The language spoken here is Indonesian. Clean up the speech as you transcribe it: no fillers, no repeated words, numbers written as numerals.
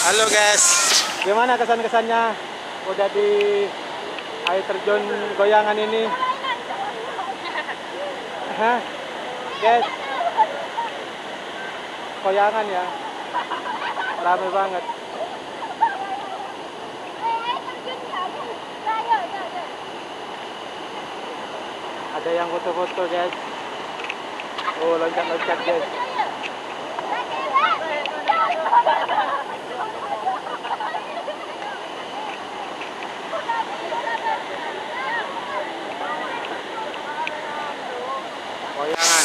Halo guys, Gimana kesan-kesannya udah di air terjun goyangan ini? Hah? Guys, goyangan ya, rame banget. Ada yang foto-foto guys. Oh, loncat-loncat guys. goyangan